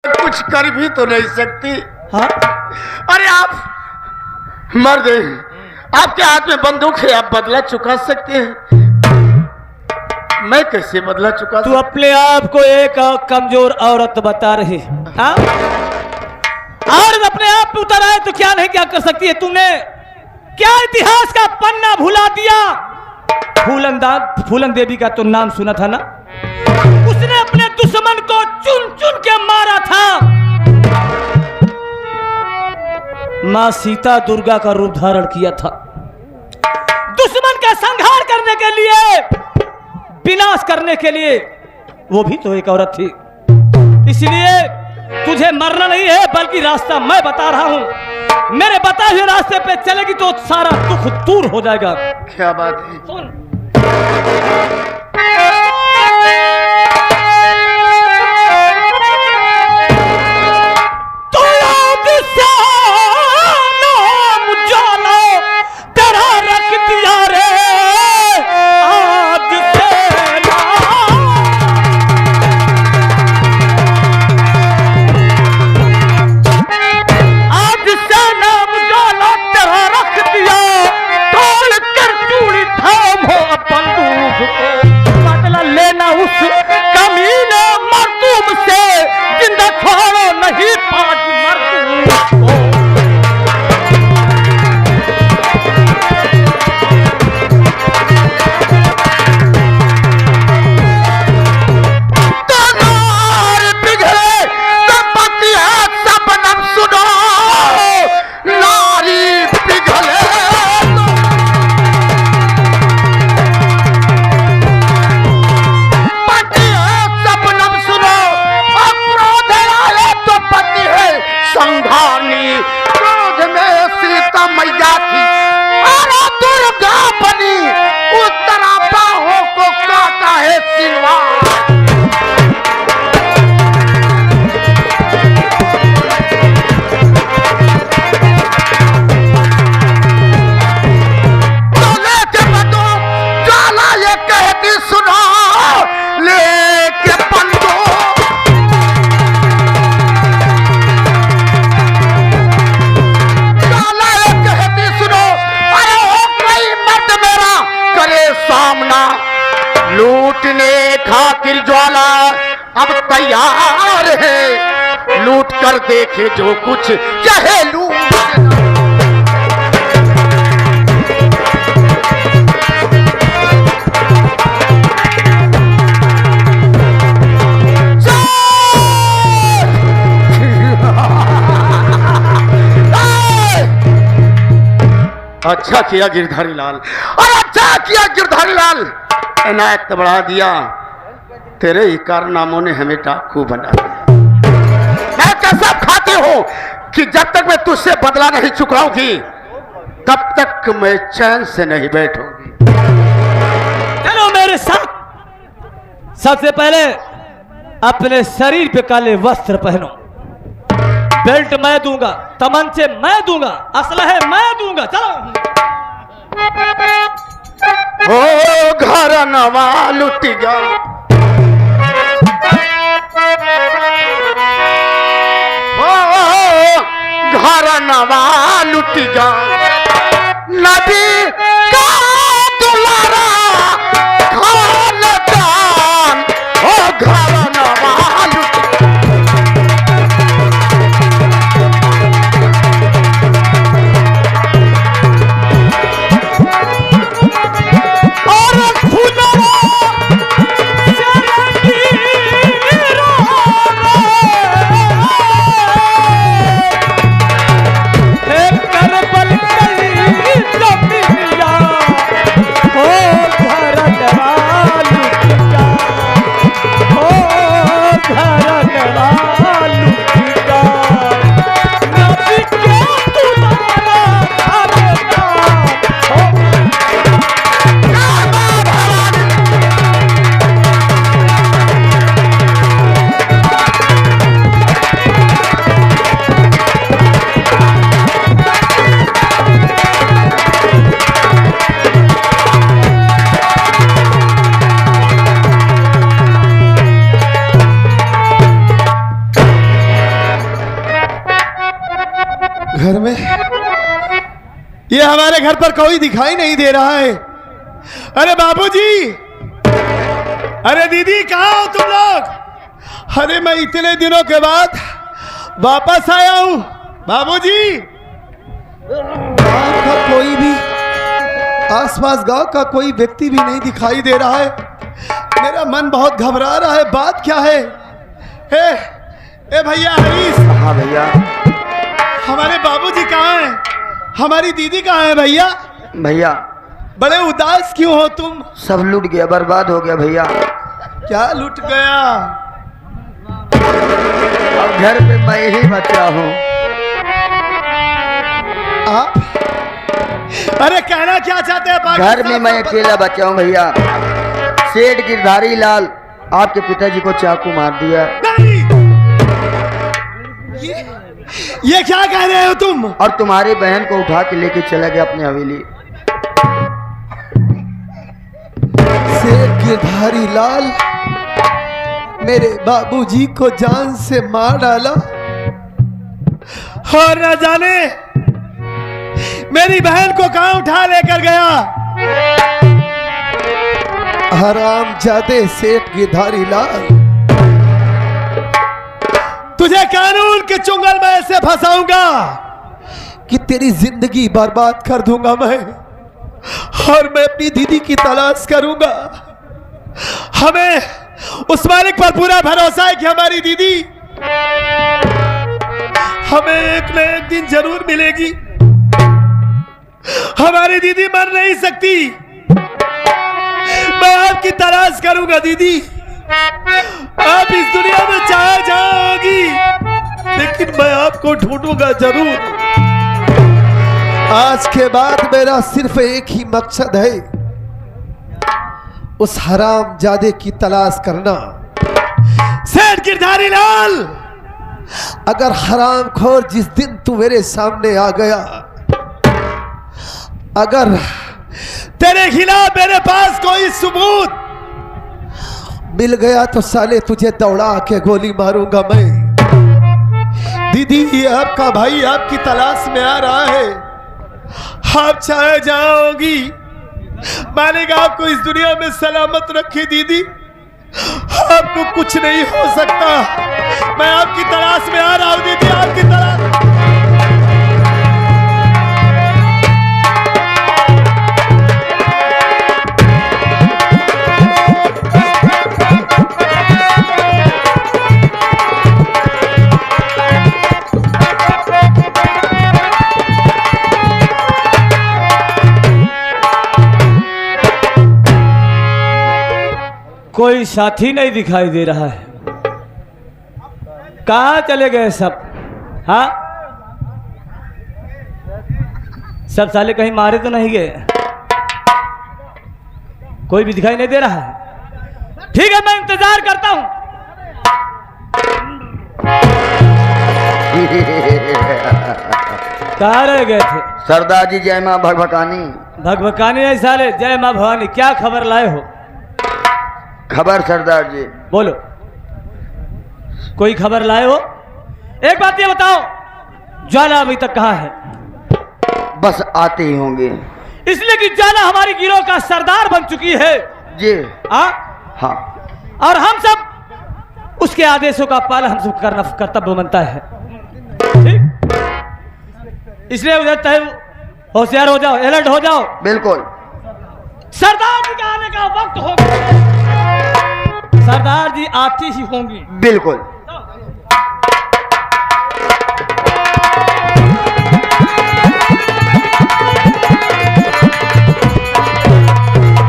कुछ कर भी तो नहीं सकती। हाँ? अरे आप मर्द हैं, आपके हाथ में बंदूक है, आप बदला चुका सकते हैं। मैं कैसे बदला चुका? तू अपने आप को एक कमजोर औरत बता रही है। हाँ? औरत अपने आप पे उतर आए तो क्या नहीं क्या कर सकती है? तुमने क्या इतिहास का पन्ना भुला दिया? फूलन देवी का तो नाम सुना था ना? उसने अपने दुश्मन को चुन चुन के मारा था। मां सीता दुर्गा का रूप धारण किया था दुश्मन का संहार करने के लिए, विनाश करने के लिए। वो भी तो एक औरत थी। इसलिए तुझे मरना नहीं है, बल्कि रास्ता मैं बता रहा हूं। मेरे बताए हुए रास्ते पे चलेगी तो सारा दुख दूर हो जाएगा। क्या बात है? सुन। तो याद से नाम जाला तेरा रख दिया रे, आज से नाम जाला तेरा रख दिया, तोड़ कर चूड़ी थाम हो बंदूक को, बदला लेना उस कमीने मर्दूम से, जिंदा छोड़ो नहीं पाँच मर्दूम को। लूटने खातिर ज्वाला अब तैयार है, लूट कर देखे जो कुछ चाहे लूट। अच्छा किया गिरधारी लाल, और अच्छा किया गिरधारी लाल, इनायत बढ़ा दिया। तेरे ही कारनामों ने हमें डाकू बना दिया। मैं कसम खाती हूं कि जब तक मैं तुझसे बदला नहीं चुकाऊंगी तब तक मैं चैन से नहीं बैठूंगी। चलो मेरे साथ। सबसे पहले अपने शरीर पे काले वस्त्र पहनो। बेल्ट मैं दूंगा, तमंचे मैं दूंगा, असलहे मैं दूंगा। चलो। ओ घर नवा लुट गया, ओ घर नवा लुट गया, नबी का दुलारा खानदान, ओ घर नवा लुट घर में ये हमारे घर पर कोई दिखाई नहीं दे रहा है। अरे बाबूजी, अरे दीदी, कहाँ हो तुम लोग? अरे मैं इतने दिनों के बाद वापस आया हूं। बाबूजी, गांव का कोई भी, आसपास गांव का कोई व्यक्ति भी नहीं दिखाई दे रहा है। मेरा मन बहुत घबरा रहा है। बात क्या है? ए भैया हरीश। हाँ भैया। हमारे बाबूजी कहाँ हैं? हमारी दीदी कहाँ है भैया? भैया बड़े उदास क्यों हो तुम? सब लूट गया, बर्बाद हो गया भैया। क्या लूट गया? अब घर पे मैं ही बचा हूँ। आप? अरे कहना क्या चाहते हैं? घर में मैं अकेला बचा हूँ भैया। सेठ गिरधारी लाल आपके पिताजी को चाकू मार दिया। नहीं, ये क्या कह रहे हो तुम? और तुम्हारी बहन को उठा के लेके चला गया अपने हवेली। सेठ गिरधारी लाल मेरे बाबूजी को जान से मार डाला, और न जाने मेरी बहन को कहां उठा लेकर गया। हरामजादे सेठ गिरधारी लाल, तुझे कानून के चुंगल में ऐसे फंसाऊंगा कि तेरी जिंदगी बर्बाद कर दूंगा मैं, और मैं अपनी दीदी की तलाश करूंगा। हमें उस मालिक पर पूरा भरोसा है कि हमारी दीदी हमें एक न एक दिन जरूर मिलेगी। हमारी दीदी मर नहीं सकती। मैं आपकी तलाश करूंगा दीदी। आप इस दुनिया में चाहे जाओगी, लेकिन मैं आपको ढूंढूंगा जरूर। आज के बाद मेरा सिर्फ एक ही मकसद है, उस हरामजादे की तलाश करना। सेठ गिरधारी लाल, अगर हरामखोर जिस दिन तू मेरे सामने आ गया, अगर तेरे खिलाफ मेरे पास कोई सबूत मिल गया तो साले तुझे दौड़ा के गोली मारूंगा मैं। दीदी, ये आपका भाई आपकी तलाश में आ रहा है। आप चाहे जाओगी, मालिक आपको इस दुनिया में सलामत रखे दीदी। आपको कुछ नहीं हो सकता। मैं आपकी तलाश में आ रहा हूं दीदी, आपकी तलाश। कोई साथी नहीं दिखाई दे रहा है। कहाँ चले गए सब? हाँ, सब साले कहीं मारे तो नहीं गए? कोई भी दिखाई नहीं दे रहा है। ठीक है, मैं इंतजार करता हूं। कहाँ रह गए थे? सरदार जी जय मां भगभकानी। भगभकानी नहीं साले, जय मां भवानी। क्या खबर लाए हो? खबर सरदार जी। बोलो, कोई खबर लाए हो? एक बात ये बताओ, ज्वाला अभी तक कहाँ है? बस आते ही होंगे। इसलिए कि ज्वाला हमारी गिरोह का सरदार बन चुकी है जी। हाँ, और हम सब उसके आदेशों का पालन हम सब करना कर्तव्य बनता है। ठीक, इसलिए उधर तय होशियार हो जाओ, अलर्ट हो जाओ। बिल्कुल। सरदार जी का आने का वक्त हो गया। सरदार जी आती ही होंगी। बिल्कुल।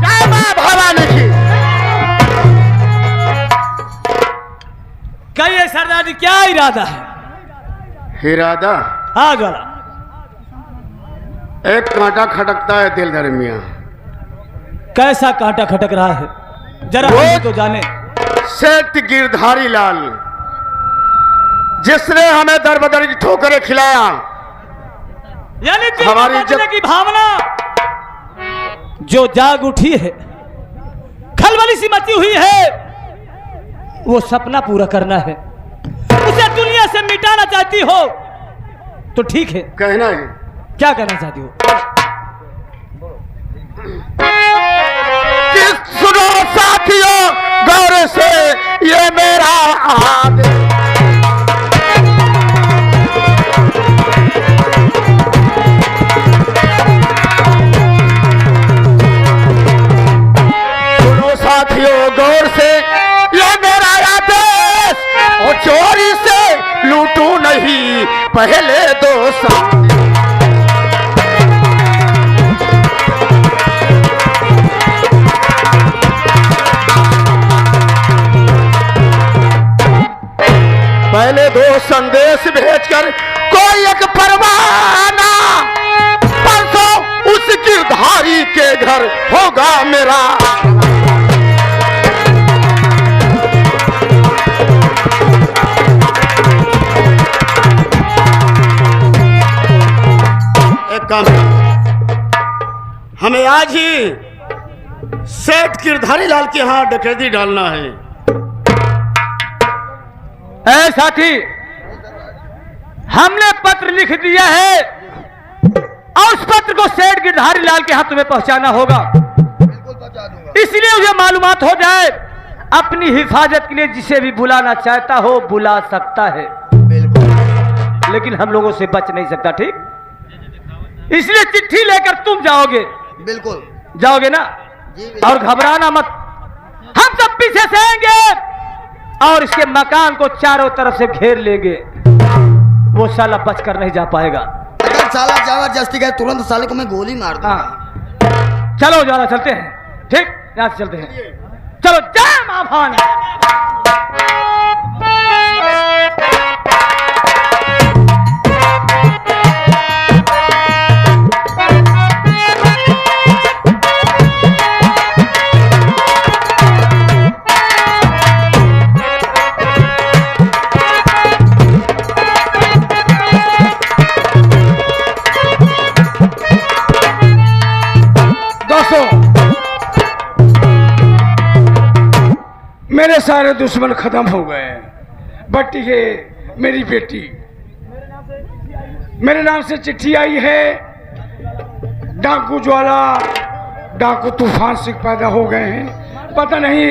जय मां भवानी की। कहिए सरदार जी, क्या इरादा है? इरादा? हाँ ज्वाला। एक कांटा खटकता है दिल दरमिया। कैसा कांटा खटक रहा है? जरा हम तो जाने। सेठ गिरधारी लाल, जिसने हमें दर बदर की ठोकरें खिलाया, यानी हमारी बचने की भावना जो जाग उठी है, खलबली सी मची हुई है, वो सपना पूरा करना है। उसे दुनिया से मिटाना चाहती हो तो ठीक है, कहना है क्या कहना चाहती हो? कि सुनो साथियों गौर से ये मेरा आदेश, सुनो साथियों गौर से ये मेरा आदेश, और चोरी से लूटू नहीं पहले 2 साल। पहले 2 संदेश भेजकर कोई एक परवाना, परसों उस गिरधारी के घर होगा मेरा। एक काम, हमें आज ही सेठ गिरधारी लाल के यहाँ डकैती डालना है। ऐ साथी, हमने पत्र लिख दिया है और उस पत्र को सेठ गिरधारी लाल के हाथ में पहुंचाना होगा। इसलिए मुझे मालूमात हो जाए, अपनी हिफाजत के लिए जिसे भी बुलाना चाहता हो बुला सकता है, लेकिन हम लोगों से बच नहीं सकता, ठीक? इसलिए चिट्ठी लेकर तुम जाओगे, बिल्कुल जाओगे ना? और घबराना मत, हम सब पीछे से आएंगे और इसके मकान को चारों तरफ से घेर लेंगे। वो साला बच कर नहीं जा पाएगा। अगर साला जबरदस्ती गए तुरंत साले को मैं गोली मार दूंगा। हाँ, चलो ज्यादा चलते हैं, ठीक? यहाँ से चलते हैं, चलो जय मां भवानी। मेरे सारे दुश्मन खत्म हो गए। बट्टी के मेरी बेटी, मेरे नाम से चिट्ठी आई है। डाकू ज्वाला, डाकू तूफान सिंह पैदा हो गए हैं। पता नहीं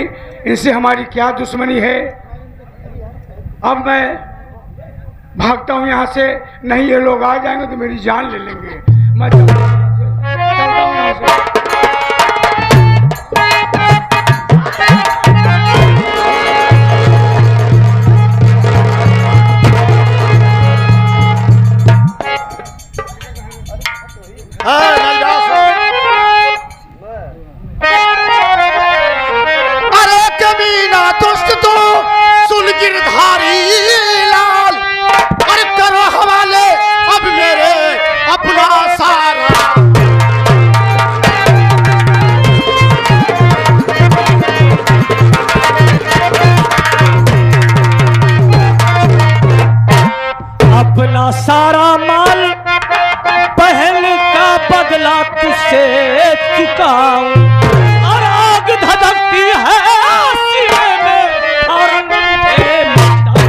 इनसे हमारी क्या दुश्मनी है। अब मैं भागता हूँ यहाँ से, नहीं ये लोग आ जाएंगे तो मेरी जान ले लेंगे। मैं चलता हूँ यहाँ से। अरे कमीना दुष्ट तो सुन गिरधारी लाल, अरे करो हवाले अब मेरे अपना सारा। अपना सारा माल पहल का बदला तुझसे चुकाऊं, और आग धधकती है सीने में और मुझे मिटाऊं।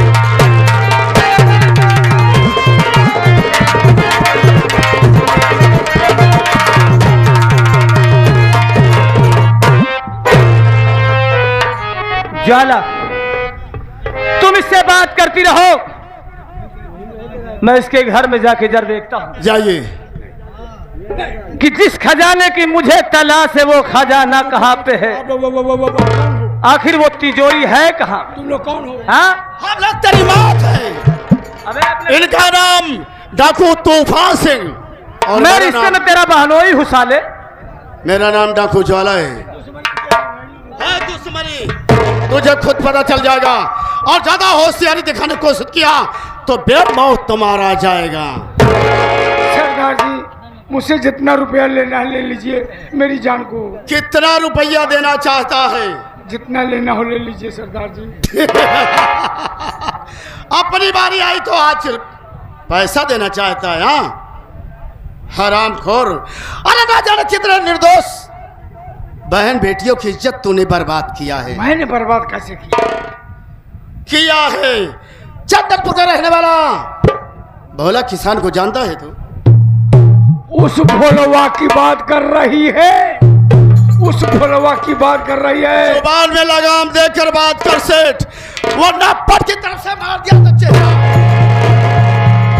ज्वाला, तुम इससे बात करती रहो, मैं इसके घर में जाके जर देखता हूं। जाइए। कि जिस खजाने की मुझे तलाश है वो खजाना कहाँ पे है, आखिर वो तिजोरी है कहाँ? तुम लोग कौन हो? हाँ? हम लोग तेरी मौत है। अबे इनका नाम डाकू तूफान सिंह और मैं मेरा रिश्ते नाम- में तेरा बहनोई हूँ साले। मेरा नाम डाकू ज्वाला है। दुश्मनी तुझे खुद पता चल जाएगा, और ज्यादा होशियारी दिखाने की कोशिश किया तो बेमौत तुम्हारा जाएगा। सरदार जी, मुझसे जितना रुपया लेना है ले लीजिए, मेरी जान को कितना रुपया देना चाहता है? जितना लेना हो ले लीजिए सरदार जी। अपनी बारी आई तो आज पैसा देना चाहता है? हाँ, हरामखोर। अरे ना जाने कितने निर्दोष बहन बेटियों की इज्जत तूने बर्बाद किया है। मैंने बर्बाद कैसे किया? किया है। चंदनपुर का रहने वाला भोला किसान को जानता है तू? उस भोलवा की बात कर रही है, उस भोलवा की बात कर रही है। जुबान में लगाम देकर बात कर सेठ, वरना पट की तरफ से मार दिया तो चेहरा।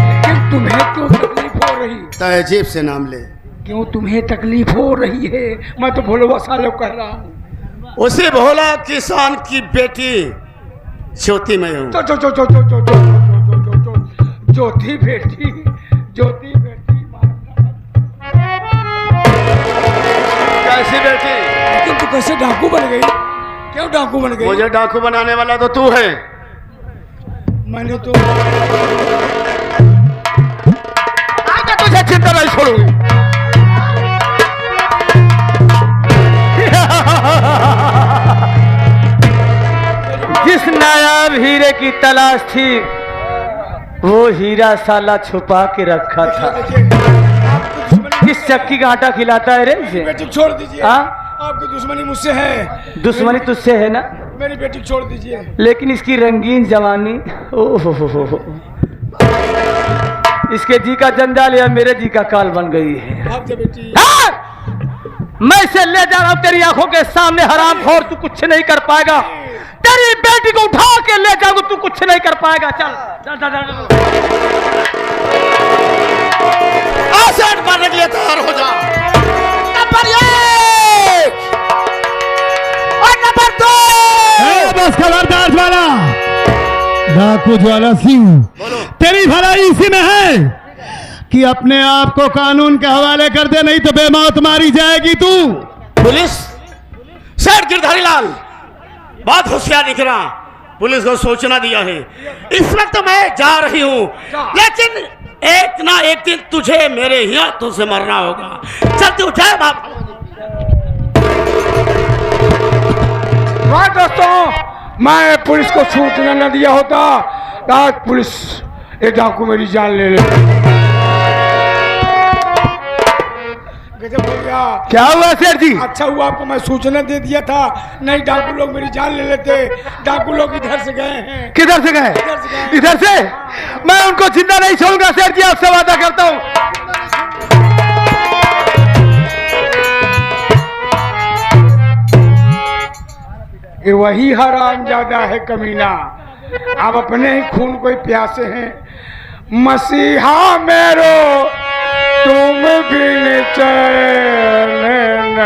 लेकिन तुम्हें क्यों तकलीफ हो रही? तहजीब से नाम ले। क्यों तुम्हें तकलीफ हो रही है? मैं तो भोलवा साले कह रहा हूँ। उसी भोला किसान की बेटी ज्योति में हूँ। ज्योति बेटी, ज्योति बेटी कैसी बेटी? लेकिन तू कैसे डाकू बन गई? क्यों डाकू बन गई? मुझे डाकू बनाने वाला तो तू है। मैंने तो आगे तुझे चिंता नहीं छोड़ूंगी। जिस नायाब हीरे की तलाश थी वो हीरा साला छुपा के रखा था। किस चक्की का आटा खिलाता है रे इसे? बेटी छोड़ दीजिए। हाँ? आपकी दुश्मनी मुझसे है। दुश्मनी तुझसे है ना, मेरी बेटी छोड़ दीजिए। लेकिन इसकी रंगीन जवानी, ओहो हो। इसके जी का जंजाल या मेरे जी का काल बन गई है। भाग जा बेटी। हाँ! मैं इसे ले जा रहा हूं तेरी आंखों के सामने, हरामखोर, तू कुछ नहीं कर पाएगा। तेरी बेटी को उठा के ले जाऊंगा, तू कुछ नहीं कर पाएगा। चल चल चल चल। सेठ मारने के लिए तैयार हो जा। नंबर 1 और नंबर 2। बस खबरदार ज्वाला, डाकू ज्वाला सिंह, तेरी भलाई इसी में है कि अपने आप को कानून के हवाले कर दे, नहीं तो बेमौत मारी जाएगी तू। पुलिस? सेठ गिरधारी लाल, बात होशियार दिख रहा। पुलिस को सूचना दिया है, इस वक्त मैं जा रही हूँ, लेकिन एक ना एक दिन तुझे मेरे ही हाथों से मरना होगा। चल तू उठे बाप। वाह दोस्तों, मैं पुलिस को सूचना न दिया होता, आज पुलिस ये डाकू मेरी जान ले ले। गजब हो गया। क्या हुआ सेठ जी? अच्छा हुआ आपको मैं सूचना दे दिया था, नहीं डाकू लोग मेरी जान ले लेते। डाकू लोग इधर से गए हैं। किधर से गए? इधर से गए। इधर से? मैं उनको जिंदा नहीं छोड़ूंगा सेठ जी, आपसे वादा करता हूँ। ये वही हरामजादा है कमीना, आप अपने ही खून को ही प्यासे हैं। मसीहा मेरो तुम भी चैन न